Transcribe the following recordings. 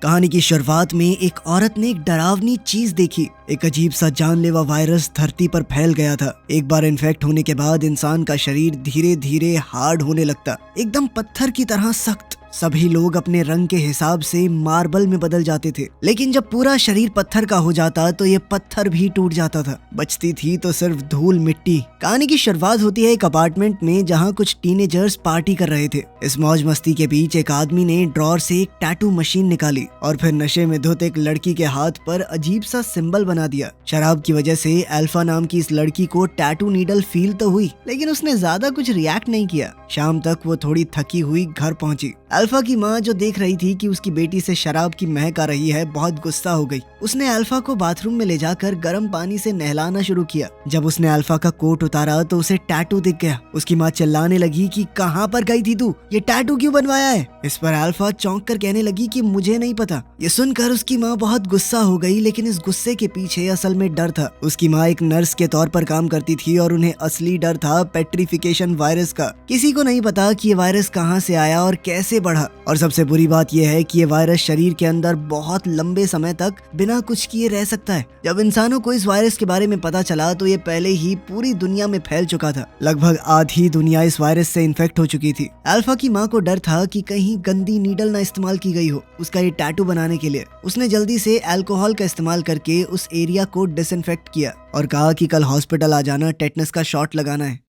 कहानी की शुरुआत में एक औरत ने एक डरावनी चीज देखी। एक अजीब सा जानलेवा वायरस धरती पर फैल गया था। एक बार इन्फेक्ट होने के बाद इंसान का शरीर धीरे धीरे हार्ड होने लगता, एकदम पत्थर की तरह सख्त। सभी लोग अपने रंग के हिसाब से मार्बल में बदल जाते थे, लेकिन जब पूरा शरीर पत्थर का हो जाता तो ये पत्थर भी टूट जाता था। बचती थी तो सिर्फ धूल मिट्टी। कहानी की शुरुआत होती है एक अपार्टमेंट में, जहाँ कुछ टीनेजर्स पार्टी कर रहे थे। इस मौज मस्ती के बीच एक आदमी ने ड्रॉर से एक टैटू मशीन निकाली और फिर नशे में धुत एक लड़की के हाथ पर अजीब सा सिंबल बना दिया। शराब की वजह से अल्फा नाम की इस लड़की को टैटू नीडल फील तो हुई, लेकिन उसने ज्यादा कुछ रिएक्ट नहीं किया। शाम तक वो थोड़ी थकी हुई घर पहुंची। अल्फा की माँ, जो देख रही थी कि उसकी बेटी से शराब की महक आ रही है, बहुत गुस्सा हो गई। उसने अल्फा को बाथरूम में ले जाकर गर्म पानी से नहलाना शुरू किया। जब उसने अल्फा का कोट उतारा तो उसे टैटू दिख गया। उसकी माँ चिल्लाने लगी कि कहाँ पर गई थी तू, ये टैटू क्यों बनवाया है। इस पर अल्फा चौंक कर कहने लगी कि मुझे नहीं पता। ये सुनकर उसकी माँ बहुत गुस्सा हो गई, लेकिन इस गुस्से के पीछे असल में डर था। उसकी माँ एक नर्स के तौर पर काम करती थी और उन्हें असली डर था पेट्रिफिकेशन वायरस का। किसी को नहीं पता कि ये वायरस कहाँ से आया और कैसे बढ़ा। और सबसे बुरी बात यह है कि ये वायरस शरीर के अंदर बहुत लंबे समय तक बिना कुछ किए रह सकता है। जब इंसानों को इस वायरस के बारे में पता चला तो ये पहले ही पूरी दुनिया में फैल चुका था। लगभग आधी दुनिया इस वायरस से इन्फेक्ट हो चुकी थी। अल्फा की माँ को डर था कि कहीं गंदी नीडल ना इस्तेमाल की गई हो उसका ये टैटू बनाने के लिए। उसने जल्दी से अल्कोहल का इस्तेमाल करके उस एरिया को डिसइंफेक्ट किया और कहा कि कल हॉस्पिटल आ जाना, टेटनस का शॉट लगाना है।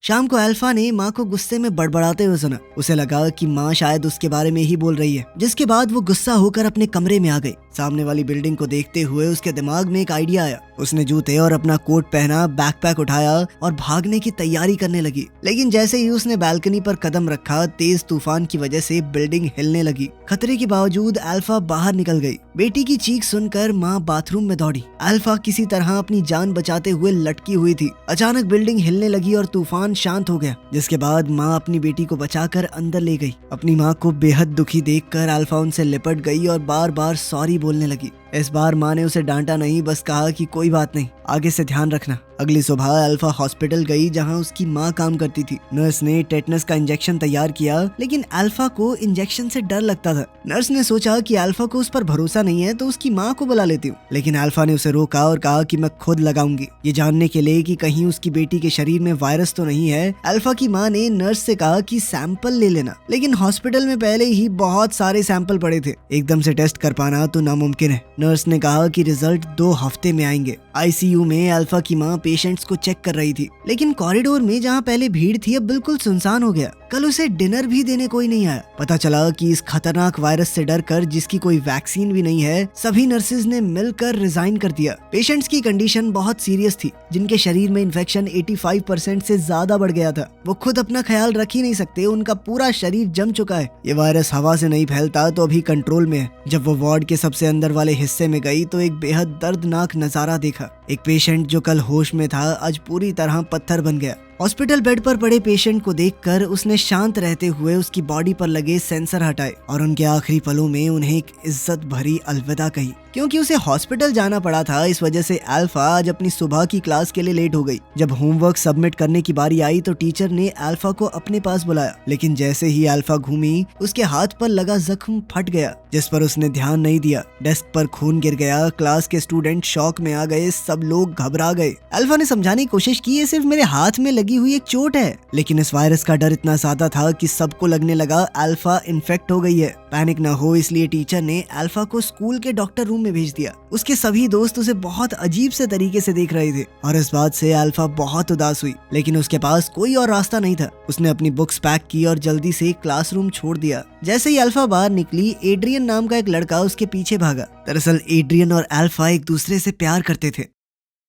शाम को अल्फा ने माँ को गुस्से में बड़बड़ाते हुए सुना। उसे लगा कि माँ शायद उसके बारे में ही बोल रही है, जिसके बाद वो गुस्सा होकर अपने कमरे में आ गई। सामने वाली बिल्डिंग को देखते हुए उसके दिमाग में एक आइडिया आया। उसने जूते और अपना कोट पहना, बैकपैक उठाया और भागने की तैयारी करने लगी। लेकिन जैसे ही उसने बालकनी पर कदम रखा, तेज तूफान की वजह से बिल्डिंग हिलने लगी। खतरे के बावजूद अल्फा बाहर निकल गई। बेटी की चीख सुनकर माँ बाथरूम में दौड़ी। अल्फा किसी तरह अपनी जान बचाते हुए लटकी हुई थी। अचानक बिल्डिंग हिलने लगी और तूफान शांत हो गया, जिसके बाद माँ अपनी बेटी को बचाकर अंदर ले गई। अपनी माँ को बेहद दुखी देखकर अल्फा उनसे लिपट गई और बार बार सॉरी बोलने लगी। इस बार माँ ने उसे डांटा नहीं, बस कहा कि कोई बात नहीं, आगे से ध्यान रखना। अगली सुबह अल्फा हॉस्पिटल गई, जहाँ उसकी माँ काम करती थी। नर्स ने टेटनस का इंजेक्शन तैयार किया, लेकिन अल्फा को इंजेक्शन से डर लगता था। नर्स ने सोचा कि अल्फा को उस पर भरोसा नहीं है तो उसकी माँ को बुला लेती हूँ, लेकिन अल्फा ने उसे रोका और कहा कि मैं खुद लगाऊंगी, ये जानने के लिए कि कहीं उसकी बेटी के शरीर में वायरस तो नहीं है। अल्फा की माँ ने नर्स से कहा कि सैंपल ले लेना, लेकिन हॉस्पिटल में पहले ही बहुत सारे सैंपल पड़े थे, एकदम से टेस्ट कर पाना तो नामुमकिन है। नर्स ने कहा कि रिजल्ट 2 हफ्ते में आएंगे। आईसीयू में अल्फा की माँ पेशेंट्स को चेक कर रही थी, लेकिन कॉरिडोर में जहाँ पहले भीड़ थी अब बिल्कुल सुनसान हो गया। कल उसे डिनर भी देने कोई नहीं आया। पता चला कि इस खतरनाक वायरस से डरकर, जिसकी कोई वैक्सीन भी नहीं है, सभी नर्सेज ने मिलकर रिजाइन कर दिया। पेशेंट्स की कंडीशन बहुत सीरियस थी, जिनके शरीर में इन्फेक्शन 85% से ज्यादा बढ़ गया था। वो खुद अपना ख्याल रख ही नहीं सकते, उनका पूरा शरीर जम चुका है। ये वायरस हवा से नहीं फैलता तो अभी कंट्रोल में है। जब वो वार्ड के सबसे अंदर वाले हिस्से में गई तो एक बेहद दर्दनाक नजारा देखा। एक पेशेंट जो कल होश में था आज पूरी तरह पत्थर बन गया। हॉस्पिटल बेड पर पड़े पेशेंट को देखकर उसने शांत रहते हुए उसकी बॉडी पर लगे सेंसर हटाए और उनके आखिरी पलों में उन्हें एक इज्जत भरी अलविदा कही। क्योंकि उसे हॉस्पिटल जाना पड़ा था, इस वजह से अल्फा आज अपनी सुबह की क्लास के लिए लेट हो गई। जब होमवर्क सबमिट करने की बारी आई तो टीचर ने अल्फा को अपने पास बुलाया, लेकिन जैसे ही अल्फा घूमी उसके हाथ पर लगा जख्म फट गया, जिस पर उसने ध्यान नहीं दिया। डेस्क पर खून गिर गया। क्लास के स्टूडेंट शॉक में आ गए, सब लोग घबरा गए। अल्फा ने समझाने की कोशिश की, ये सिर्फ मेरे हाथ में लगी हुई एक चोट है, लेकिन इस वायरस का डर इतना ज्यादा था कि सबको लगने लगा अल्फा इन्फेक्ट हो गई है। पैनिक न हो इसलिए टीचर ने अल्फा को स्कूल के डॉक्टर रूम में भेज दिया। उसके सभी दोस्त उसे बहुत अजीब से तरीके से देख रहे थे और इस बात से अल्फा बहुत उदास हुई, लेकिन उसके पास कोई और रास्ता नहीं था। उसने अपनी बुक्स पैक की और जल्दी से क्लासरूम छोड़ दिया। जैसे ही अल्फा बाहर निकली, एड्रियन नाम का एक लड़का उसके पीछे भागा। दरअसल एड्रियन और अल्फा एक दूसरे से प्यार करते थे।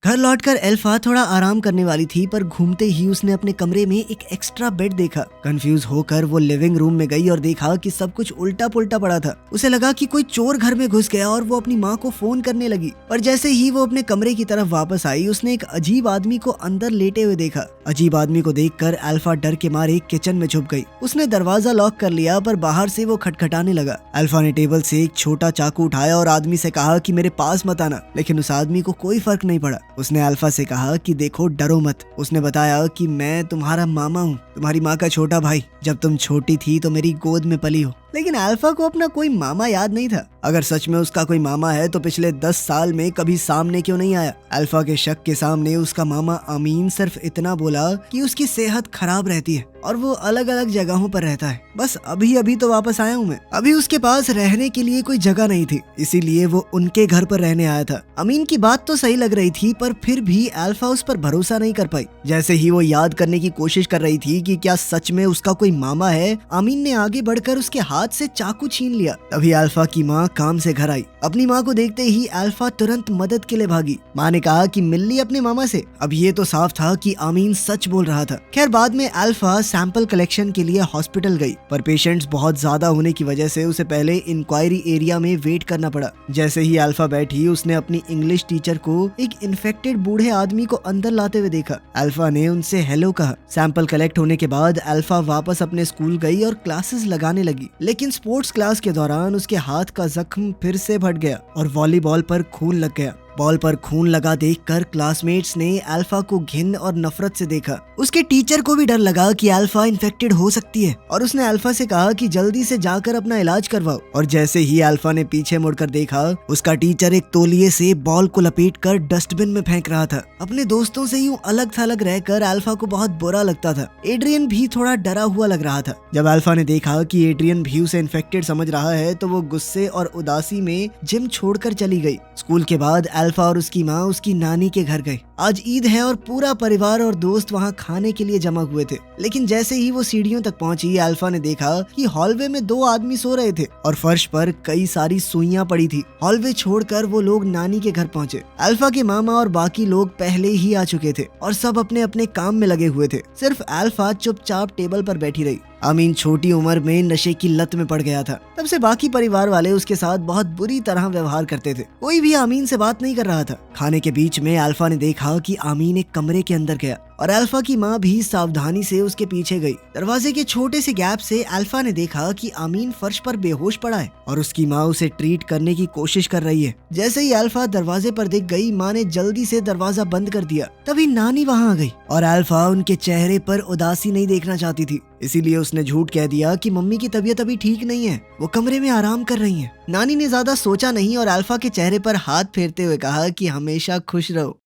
घर लौटकर अल्फा थोड़ा आराम करने वाली थी, पर घूमते ही उसने अपने कमरे में एक एक्स्ट्रा बेड देखा। कंफ्यूज होकर वो लिविंग रूम में गई और देखा कि सब कुछ उल्टा पुल्टा पड़ा था। उसे लगा कि कोई चोर घर में घुस गया और वो अपनी माँ को फोन करने लगी। पर जैसे ही वो अपने कमरे की तरफ वापस आई, उसने एक अजीब आदमी को अंदर लेटे हुए देखा। अजीब आदमी को देखकर अल्फा डर के मारे किचन में छुप गई। उसने दरवाजा लॉक कर लिया, पर बाहर से वो खटखटाने लगा। अल्फा ने टेबल से एक छोटा चाकू उठाया और आदमी से कहा कि मेरे पास मत आना, लेकिन उस आदमी को कोई फर्क नहीं पड़ा। उसने अल्फा से कहा कि देखो डरो मत। उसने बताया कि मैं तुम्हारा मामा हूँ, तुम्हारी माँ का छोटा भाई। जब तुम छोटी थी तो मेरी गोद में पली हो। लेकिन अल्फा को अपना कोई मामा याद नहीं था। अगर सच में उसका कोई मामा है तो पिछले 10 साल में कभी सामने क्यों नहीं आया। अल्फा के शक के सामने उसका मामा अमीन सिर्फ इतना बोला कि उसकी सेहत खराब रहती है और वो अलग अलग जगहों पर रहता है। बस अभी अभी तो वापस आया हूँ मैं। अभी उसके पास रहने के लिए कोई जगह नहीं थी, इसीलिए वो उनके घर पर रहने आया था। अमीन की बात तो सही लग रही थी, पर फिर भी अल्फा उस पर भरोसा नहीं कर पाई। जैसे ही वो याद करने की कोशिश कर रही थी कि क्या सच में उसका कोई मामा है, अमीन ने आगे बढ़कर उसके हाथ से चाकू छीन लिया। तभी अल्फा की माँ काम से घर आई। अपनी माँ को देखते ही अल्फा तुरंत मदद के लिए भागी। माँ ने कहा कि मिल ली अपने मामा से। अब ये तो साफ था कि अमीन सच बोल रहा था। खैर बाद में अल्फा सैंपल कलेक्शन के लिए हॉस्पिटल गई, पर पेशेंट्स बहुत ज्यादा होने की वजह से उसे पहले इंक्वायरी एरिया में वेट करना पड़ा। जैसे ही अल्फा बैठी, उसने अपनी इंग्लिश टीचर को एक इन्फेक्टेड बूढ़े आदमी को अंदर लाते हुए देखा। अल्फा ने उनसे हेलो कहा। सैंपल कलेक्ट होने के बाद अल्फा वापस अपने स्कूल गई और क्लासेस लगाने लगी। लेकिन स्पोर्ट्स क्लास के दौरान उसके हाथ का जख्म फिर से फट गया और वॉलीबॉल पर खून लग गया। बॉल पर खून लगा देखकर क्लासमेट्स ने अल्फा को घिन और नफरत से देखा। उसके टीचर को भी डर लगा कि अल्फा इन्फेक्टेड हो सकती है और उसने अल्फा से कहा कि जल्दी से जाकर अपना इलाज करवाओ। और जैसे ही अल्फा ने पीछे मुड़कर देखा, उसका टीचर एक तौलिए से बॉल को लपेटकर डस्टबिन में फेंक रहा था। अपने दोस्तों से यूं अलग थलग रहकर अल्फा को बहुत बुरा लगता था। एड्रियन भी थोड़ा डरा हुआ लग रहा था। जब अल्फा ने देखा कि एड्रियन भी उसे इन्फेक्टेड समझ रहा है तो वो गुस्से और उदासी में जिम छोड़कर चली गई। स्कूल के बाद अल्फा और उसकी माँ उसकी नानी के घर गए। आज ईद है और पूरा परिवार और दोस्त वहाँ खाने के लिए जमा हुए थे। लेकिन जैसे ही वो सीढ़ियों तक पहुंची, अल्फा ने देखा कि हॉलवे में 2 आदमी सो रहे थे और फर्श पर कई सारी सुइयां पड़ी थी। हॉलवे छोड़कर वो लोग नानी के घर पहुंचे। अल्फा के मामा और बाकी लोग पहले ही आ चुके थे और सब अपने अपने काम में लगे हुए थे। सिर्फ अल्फा चुपचाप टेबल पर बैठी रही। अमीन छोटी उम्र में नशे की लत में पड़ गया था। तब से बाकी परिवार वाले उसके साथ बहुत बुरी तरह व्यवहार करते थे। कोई भी अमीन से बात नहीं कर रहा था। खाने के बीच में अल्फा ने देखा कि अमीन एक कमरे के अंदर गया और अल्फा की माँ भी सावधानी से उसके पीछे गई। दरवाजे के छोटे से गैप से अल्फा ने देखा कि अमीन फर्श पर बेहोश पड़ा है और उसकी माँ उसे ट्रीट करने की कोशिश कर रही है। जैसे ही अल्फा दरवाजे पर दिख गई, माँ ने जल्दी से दरवाजा बंद कर दिया। तभी नानी वहाँ आ गई और अल्फा उनके चेहरे पर उदासी नहीं देखना चाहती थी, इसीलिए उसने झूठ कह दिया कि मम्मी की तबीयत अभी ठीक नहीं है, वो कमरे में आराम कर रही हैं। नानी ने ज्यादा सोचा नहीं और अल्फा के चेहरे पर हाथ फेरते हुए कहा कि हमेशा खुश रहो।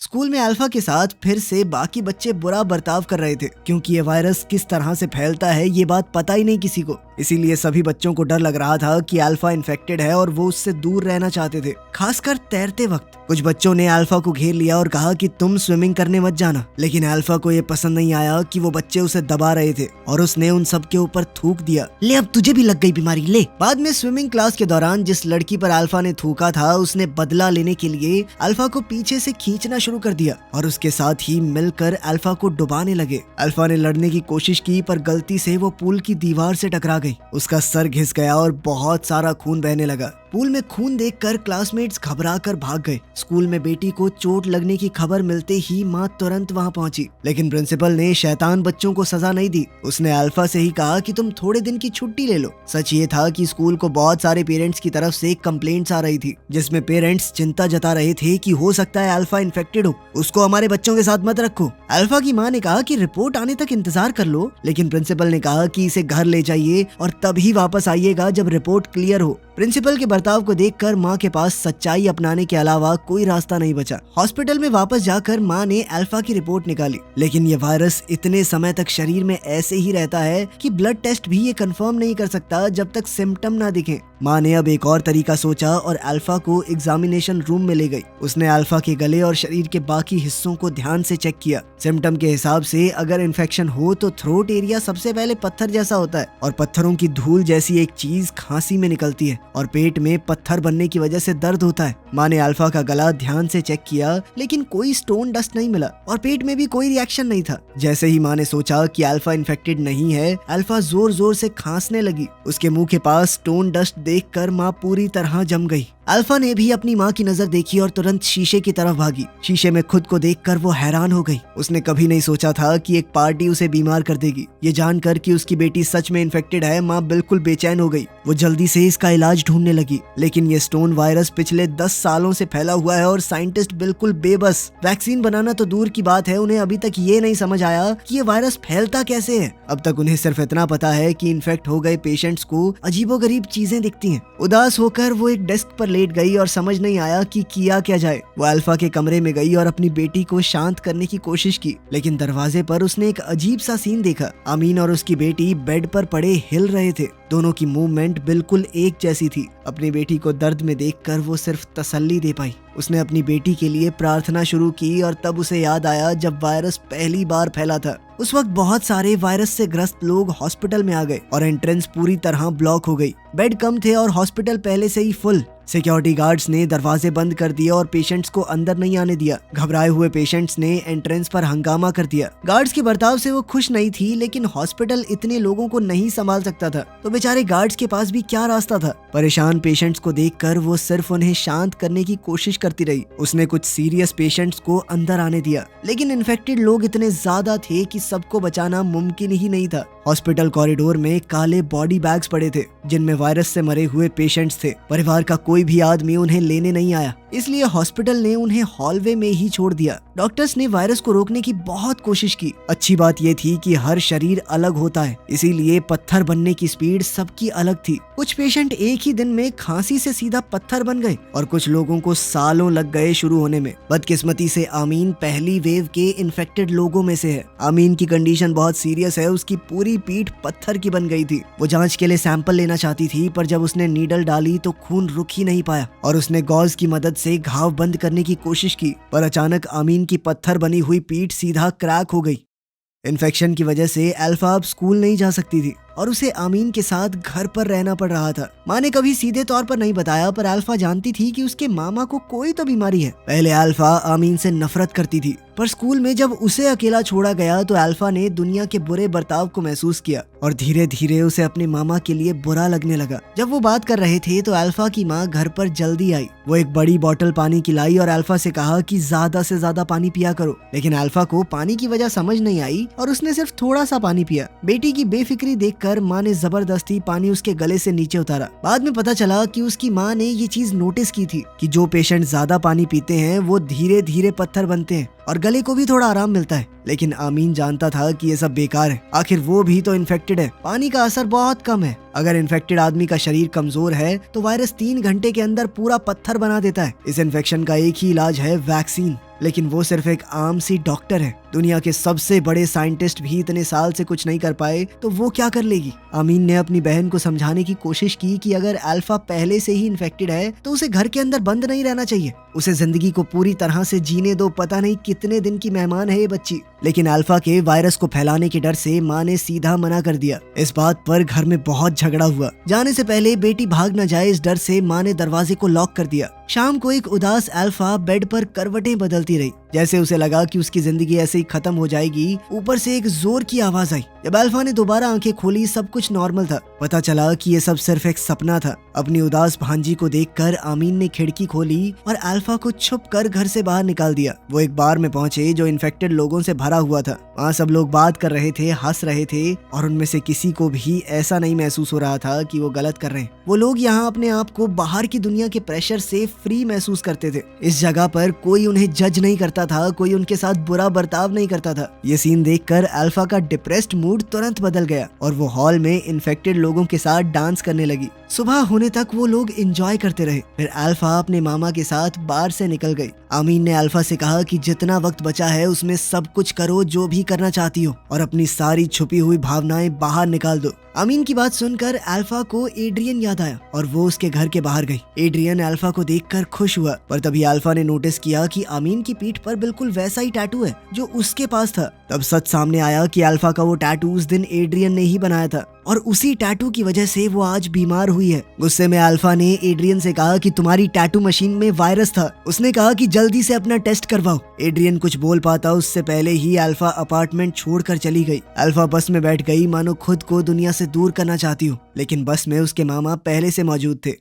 स्कूल में अल्फा के साथ फिर से बाकी बच्चे बुरा बर्ताव कर रहे थे, क्योंकि ये वायरस किस तरह से फैलता है ये बात पता ही नहीं किसी को। इसीलिए सभी बच्चों को डर लग रहा था कि अल्फा इन्फेक्टेड है और वो उससे दूर रहना चाहते थे, खासकर तैरते वक्त। कुछ बच्चों ने अल्फा को घेर लिया और कहा कि तुम स्विमिंग करने मत जाना। लेकिन अल्फा को ये पसंद नहीं आया कि वो बच्चे उसे दबा रहे थे और उसने उन सब के ऊपर थूक दिया। ले अब तुझे भी लग गई बीमारी, ले। बाद में स्विमिंग क्लास के दौरान जिस लड़की पर अल्फा ने थूका था, उसने बदला लेने के लिए अल्फा को पीछे से खींचना शुरू कर दिया और उसके साथ ही मिलकर अल्फा को डुबाने लगे। अल्फा ने लड़ने की कोशिश की, पर गलती से वो पूल की दीवार से टकरा गई। उसका सर घिस गया और बहुत सारा खून बहने लगा। पूल में खून देखकर क्लासमेट्स घबराकर भाग गए। स्कूल में बेटी को चोट लगने की खबर मिलते ही माँ तुरंत वहाँ पहुंची। लेकिन प्रिंसिपल ने शैतान बच्चों को सजा नहीं दी। उसने अल्फा से ही कहा कि तुम थोड़े दिन की छुट्टी ले लो। सच ये था कि स्कूल को बहुत सारे पेरेंट्स की तरफ से कंप्लेंट्स आ रही थी, जिसमें पेरेंट्स चिंता जता रहे थे कि हो सकता है अल्फा इन्फेक्टेड हो, उसको हमारे बच्चों के साथ मत रखो। अल्फा की माँ ने कहा कि रिपोर्ट आने तक इंतजार कर लो, लेकिन प्रिंसिपल ने कहा कि इसे घर ले जाइए और तभी वापस आइएगा जब रिपोर्ट क्लियर हो। प्रिंसिपल के बर्ताव को देखकर माँ के पास सच्चाई अपनाने के अलावा कोई रास्ता नहीं बचा। हॉस्पिटल में वापस जाकर माँ ने अल्फा की रिपोर्ट निकाली, लेकिन ये वायरस इतने समय तक शरीर में ऐसे ही रहता है कि ब्लड टेस्ट भी ये कंफर्म नहीं कर सकता जब तक सिम्टम ना दिखें। माँ ने अब एक और तरीका सोचा और अल्फा को एग्जामिनेशन रूम में ले गई। उसने अल्फा के गले और शरीर के बाकी हिस्सों को ध्यान से चेक किया। सिम्टम के हिसाब से अगर इन्फेक्शन हो तो थ्रोट एरिया सबसे पहले पत्थर जैसा होता है और पत्थरों की धूल जैसी एक चीज खांसी में निकलती है और पेट में पत्थर बनने की वजह से दर्द होता है। माँ ने अल्फा का गला ध्यान से चेक किया, लेकिन कोई स्टोन डस्ट नहीं मिला और पेट में भी कोई रिएक्शन नहीं था। जैसे ही माँ ने सोचा कि अल्फा इन्फेक्टेड नहीं है, अल्फा जोर जोर से खांसने लगी। उसके मुंह के पास स्टोन डस्ट देखकर माँ पूरी तरह जम गई। अल्फा ने भी अपनी माँ की नजर देखी और तुरंत शीशे की तरफ भागी। शीशे में खुद को देखकर वो हैरान हो गई। उसने कभी नहीं सोचा था कि एक पार्टी उसे बीमार कर देगी। ये जानकर कि उसकी बेटी सच में इन्फेक्टेड है, माँ बिल्कुल बेचैन हो गई। वो जल्दी से इसका इलाज ढूंढने लगी, लेकिन ये स्टोन वायरस पिछले 10 सालों से फैला हुआ है और साइंटिस्ट बिल्कुल बेबस। वैक्सीन बनाना तो दूर की बात है, उन्हें अभी तक ये नहीं समझ आया कि ये वायरस फैलता कैसे है। अब तक उन्हें सिर्फ इतना पता है कि इन्फेक्ट हो गए पेशेंट्स को अजीबोगरीब चीजें दिखती हैं। उदास होकर वो एक डेस्क पर लेट गई और समझ नहीं आया कि किया क्या जाए। वो अल्फा के कमरे में गई और अपनी बेटी को शांत करने की कोशिश की, लेकिन दरवाजे पर उसने एक अजीब सा सीन देखा। अमीन और उसकी बेटी बेड पर पड़े हिल रहे थे। दोनों की मूवमेंट बिल्कुल एक जैसी थी। अपनी बेटी को दर्द में देखकर वो सिर्फ तसल्ली दे पाई। उसने अपनी बेटी के लिए प्रार्थना शुरू की और तब उसे याद आया जब वायरस पहली बार फैला था। उस वक्त बहुत सारे वायरस से ग्रस्त लोग हॉस्पिटल में आ गए और एंट्रेंस पूरी तरह ब्लॉक हो गई। बेड कम थे और हॉस्पिटल पहले से ही फुल। सिक्योरिटी गार्ड्स ने दरवाजे बंद कर दिए और पेशेंट्स को अंदर नहीं आने दिया। घबराए हुए पेशेंट्स ने एंट्रेंस पर हंगामा कर दिया। गार्ड्स के बर्ताव से वो खुश नहीं थी, लेकिन हॉस्पिटल इतने लोगों को नहीं संभाल सकता था, तो बेचारे गार्ड्स के पास भी क्या रास्ता था। परेशान पेशेंट्स को देखकर वो सिर्फ उन्हें शांत करने की कोशिश करती रही। उसने कुछ सीरियस पेशेंट्स को अंदर आने दिया, लेकिन इन्फेक्टेड लोग इतने ज्यादा थे कि सबको बचाना मुमकिन ही नहीं था। हॉस्पिटल कॉरिडोर में काले बॉडी बैग्स पड़े थे, जिनमें वायरस से मरे हुए पेशेंट्स थे। परिवार का कोई भी आदमी उन्हें लेने नहीं आया, इसलिए हॉस्पिटल ने उन्हें हॉलवे में ही छोड़ दिया। डॉक्टर्स ने वायरस को रोकने की बहुत कोशिश की। अच्छी बात यह थी कि हर शरीर अलग होता है, इसीलिए पत्थर बनने की स्पीड सबकी अलग थी। कुछ पेशेंट एक ही दिन में खांसी से सीधा पत्थर बन गए और कुछ लोगों को सालों लग गए शुरू होने में। बदकिस्मती से आमीन पहली वेव के इन्फेक्टेड लोगों में से है। आमीन की कंडीशन बहुत सीरियस है। उसकी पूरी पीठ पत्थर की बन गई थी। वो जांच के लिए सैंपल लेना चाहती थी, पर जब उसने नीडल डाली तो खून रुक ही नहीं पाया और उसने गॉज की मदद से घाव बंद करने की कोशिश की, पर अचानक आमीन की पत्थर बनी हुई पीठ सीधा क्रैक हो गई। इन्फेक्शन की वजह से अल्फा अब स्कूल नहीं जा सकती थी और उसे आमीन के साथ घर पर रहना पड़ रहा था। माँ ने कभी सीधे तौर पर नहीं बताया, पर अल्फा जानती थी कि उसके मामा को कोई तो बीमारी है। पहले अल्फा आमीन से नफरत करती थी, पर स्कूल में जब उसे अकेला छोड़ा गया तो अल्फा ने दुनिया के बुरे बर्ताव को महसूस किया और धीरे धीरे उसे अपने मामा के लिए बुरा लगने लगा। जब वो बात कर रहे थे तो अल्फा की माँ घर पर जल्दी आई। वो एक बड़ी बोतल पानी की लाई और अल्फा से कहा कि ज्यादा से ज्यादा पानी पिया करो, लेकिन अल्फा को पानी की वजह समझ नहीं आई और उसने सिर्फ थोड़ा सा पानी पिया। बेटी की बेफिक्री देखकर माँ ने जबरदस्ती पानी उसके गले से नीचे उतारा। बाद में पता चला कि उसकी माँ ने ये चीज नोटिस की थी कि जो पेशेंट ज्यादा पानी पीते हैं वो धीरे धीरे पत्थर बनते हैं और गले को भी थोड़ा आराम मिलता है। लेकिन आमीन जानता था कि ये सब बेकार है, आखिर वो भी तो इन्फेक्टेड है। पानी का असर बहुत कम है। अगर इन्फेक्टेड आदमी का शरीर कमजोर है तो वायरस 3 घंटे के अंदर पूरा पत्थर बना देता है। इस इन्फेक्शन का एक ही इलाज है, वैक्सीन। लेकिन वो सिर्फ एक आम सी डॉक्टर है। दुनिया के सबसे बड़े साइंटिस्ट भी इतने साल से कुछ नहीं कर पाए तो वो क्या कर लेगी। आमीन ने अपनी बहन को समझाने की कोशिश की कि अगर अल्फा पहले से ही इन्फेक्टेड है तो उसे घर के अंदर बंद नहीं रहना चाहिए, उसे जिंदगी को पूरी तरह से जीने दो। पता नहीं कितने दिन की मेहमान है ये बच्ची। लेकिन अल्फा के वायरस को फैलाने के डर से माँ ने सीधा मना कर दिया। इस बात पर घर में बहुत झगड़ा हुआ। जाने से पहले बेटी भाग न जाए, इस डर से माँ ने दरवाजे को लॉक कर दिया। शाम को एक उदास अल्फा बेड पर करवटें बदलती रही, जैसे उसे लगा कि उसकी जिंदगी ऐसे ही खत्म हो जाएगी। ऊपर से एक जोर की आवाज आई। जब अल्फा ने दोबारा आंखें खोली सब कुछ नॉर्मल था। पता चला कि ये सब सिर्फ एक सपना था। अपनी उदास भांजी को देखकर आमीन ने खिड़की खोली और अल्फा को छुप कर घर से बाहर निकाल दिया। वो एक बार में पहुंचे जो इन्फेक्टेड लोगों से भरा हुआ था। वहाँ सब लोग बात कर रहे थे, हंस रहे थे और उनमें से किसी को भी ऐसा नहीं महसूस हो रहा था कि वो गलत कर रहे हैं। वो लोग यहाँ अपने आप को बाहर की दुनिया के प्रेशर से फ्री महसूस करते थे। इस जगह पर कोई उन्हें जज नहीं करता था, कोई उनके साथ बुरा बर्ताव नहीं करता था। ये सीन देखकर अल्फा का डिप्रेस्ड मूड तुरंत बदल गया और वो हॉल में इन्फेक्टेड लोगों के साथ डांस करने लगी। सुबह होने तक वो लोग एंजॉय करते रहे। फिर अल्फा अपने मामा के साथ बार से निकल गई। आमीन ने अल्फा से कहा कि जितना वक्त बचा है उसमें सब कुछ करो जो भी करना चाहती हो और अपनी सारी छुपी हुई भावनाएं बाहर निकाल दो। आमीन की बात सुनकर अल्फा को एड्रियन याद आया और वो उसके घर के बाहर गई। एड्रियन अल्फा को देखकर खुश हुआ, पर तभी अल्फा ने नोटिस किया कि आमीन की पीठ पर बिल्कुल वैसा ही टैटू है जो उसके पास था। तब सच सामने आया कि अल्फा का वो टैटू उस दिन एड्रियन ने ही बनाया था और उसी टैटू की वजह से वो आज बीमार हुई है। गुस्से में अल्फा ने एड्रियन से कहा कि तुम्हारी टैटू मशीन में वायरस था। उसने कहा कि जल्दी से अपना टेस्ट करवाओ। एड्रियन कुछ बोल पाता उससे पहले ही अल्फा अपार्टमेंट छोड़कर चली गई। अल्फा बस में बैठ गई, मानो खुद को दुनिया से दूर करना चाहती हो, लेकिन बस में उसके मामा पहले से मौजूद थे।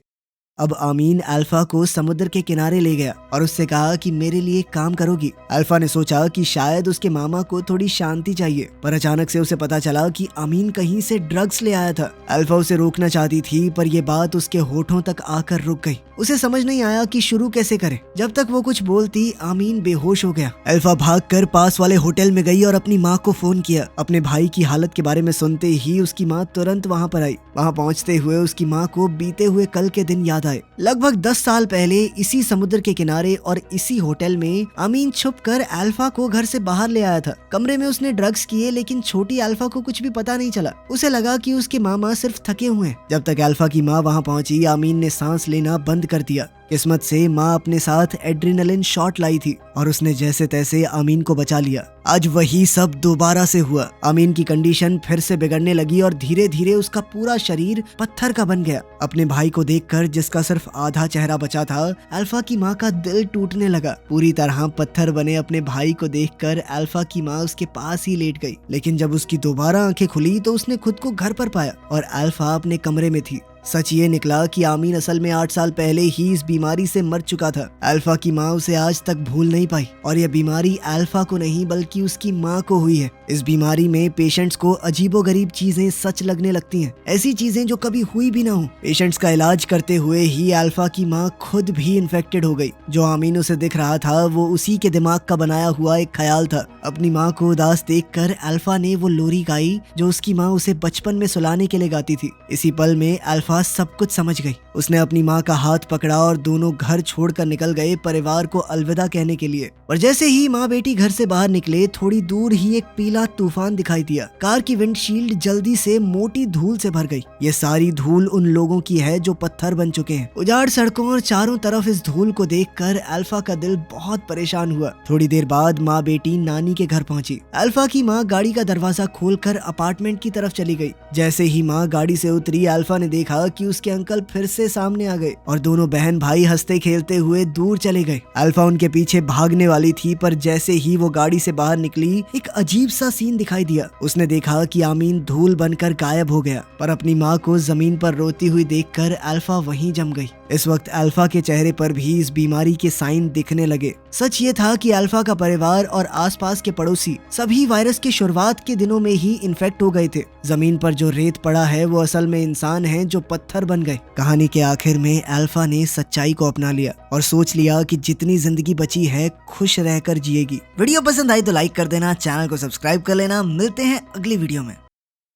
अब आमीन अल्फा को समुद्र के किनारे ले गया और उससे कहा कि मेरे लिए एक काम करोगी। अल्फा ने सोचा कि शायद उसके मामा को थोड़ी शांति चाहिए, पर अचानक से उसे पता चला कि आमीन कहीं से ड्रग्स ले आया था। अल्फा उसे रोकना चाहती थी, पर यह बात उसके होठों तक आकर रुक गई। उसे समझ नहीं आया कि शुरू कैसे करे। जब तक वो कुछ बोलती, आमीन बेहोश हो गया। अल्फा भागकर पास वाले होटल में गई और अपनी माँ को फोन किया। अपने भाई की हालत के बारे में सुनते ही उसकी माँ तुरंत वहाँ पर आई। वहाँ पहुँचते हुए उसकी माँ को बीते हुए कल के दिन याद आए। लगभग 10 साल पहले इसी समुद्र के किनारे और इसी होटल में आमीन छुपकर अल्फा को घर से बाहर ले आया था। कमरे में उसने ड्रग्स किए, लेकिन छोटी अल्फा को कुछ भी पता नहीं चला। उसे लगा कि उसके मामा सिर्फ थके हुए हैं। जब तक अल्फा की माँ वहाँ पहुंची, आमीन ने सांस लेना बंद कर दिया। किस्मत से माँ अपने साथ एड्रेनलिन शॉट लाई थी और उसने जैसे तैसे आमीन को बचा लिया। आज वही सब दोबारा से हुआ। आमीन की कंडीशन फिर से बिगड़ने लगी और धीरे धीरे उसका पूरा शरीर पत्थर का बन गया। अपने भाई को देखकर, जिसका सिर्फ आधा चेहरा बचा था, अल्फा की माँ का दिल टूटने लगा। पूरी तरह पत्थर बने अपने भाई को देखकर अल्फा की माँ उसके पास ही लेट गई। लेकिन जब उसकी दोबारा आंखें खुली तो उसने खुद को घर पर पाया और अल्फा अपने कमरे में थी। सच ये निकला कि आमीन असल में 8 साल पहले ही इस बीमारी से मर चुका था। अल्फा की माँ उसे आज तक भूल नहीं पाई और यह बीमारी अल्फा को नहीं बल्कि उसकी माँ को हुई है। इस बीमारी में पेशेंट्स को अजीबोगरीब चीजें सच लगने लगती हैं, ऐसी चीजें जो कभी हुई भी ना हो। पेशेंट्स का इलाज करते हुए ही अल्फा की माँ खुद भी इन्फेक्टेड हो गई। जो आमीन उसे दिख रहा था वो उसी के दिमाग का बनाया हुआ एक ख्याल था। अपनी माँ को उदास देखकर अल्फा ने वो लोरी गाई जो उसकी माँ उसे बचपन में सुलाने के लिए गाती थी। इसी पल में अल्फा सब कुछ समझ गई। उसने अपनी माँ का हाथ पकड़ा और दोनों घर छोड़कर निकल गए परिवार को अलविदा कहने के लिए। और जैसे ही माँ बेटी घर से बाहर निकले, थोड़ी दूर ही एक पीला तूफान दिखाई दिया। कार की विंडशील्ड जल्दी से मोटी धूल से भर गई। ये सारी धूल उन लोगों की है जो पत्थर बन चुके हैं। उजाड़ सड़कों और चारों तरफ इस धूल को देखकर अल्फा का दिल बहुत परेशान हुआ। थोड़ी देर बाद माँ बेटी नानी के घर पहुंची। अल्फा की माँ गाड़ी का दरवाजा खोलकर अपार्टमेंट की तरफ चली गई। जैसे ही माँ गाड़ी से उतरी, अल्फा ने देखा कि उसके अंकल फिर से सामने आ गए और दोनों बहन भाई हंसते खेलते हुए दूर चले गए। अल्फा उनके पीछे भागने वाली थी, पर जैसे ही वो गाड़ी से बाहर निकली, एक अजीब सा सीन दिखाई दिया। उसने देखा कि आमीन धूल बनकर गायब हो गया, पर अपनी माँ को जमीन पर रोती हुई देखकर अल्फा वहीं जम गई। इस वक्त अल्फा के चेहरे पर भी इस बीमारी के साइन दिखने लगे। सच ये था कि अल्फा का परिवार और आसपास के पड़ोसी सभी वायरस की शुरुआत के दिनों में ही इन्फेक्ट हो गए थे। जमीन पर जो रेत पड़ा है वो असल में इंसान है जो पत्थर बन गए। कहानी के आखिर में अल्फा ने सच्चाई को अपना लिया और सोच लिया कि जितनी जिंदगी बची है खुश रहकर जिएगी। वीडियो पसंद आई तो लाइक कर देना, चैनल को सब्सक्राइब कर लेना। मिलते हैं अगली वीडियो में।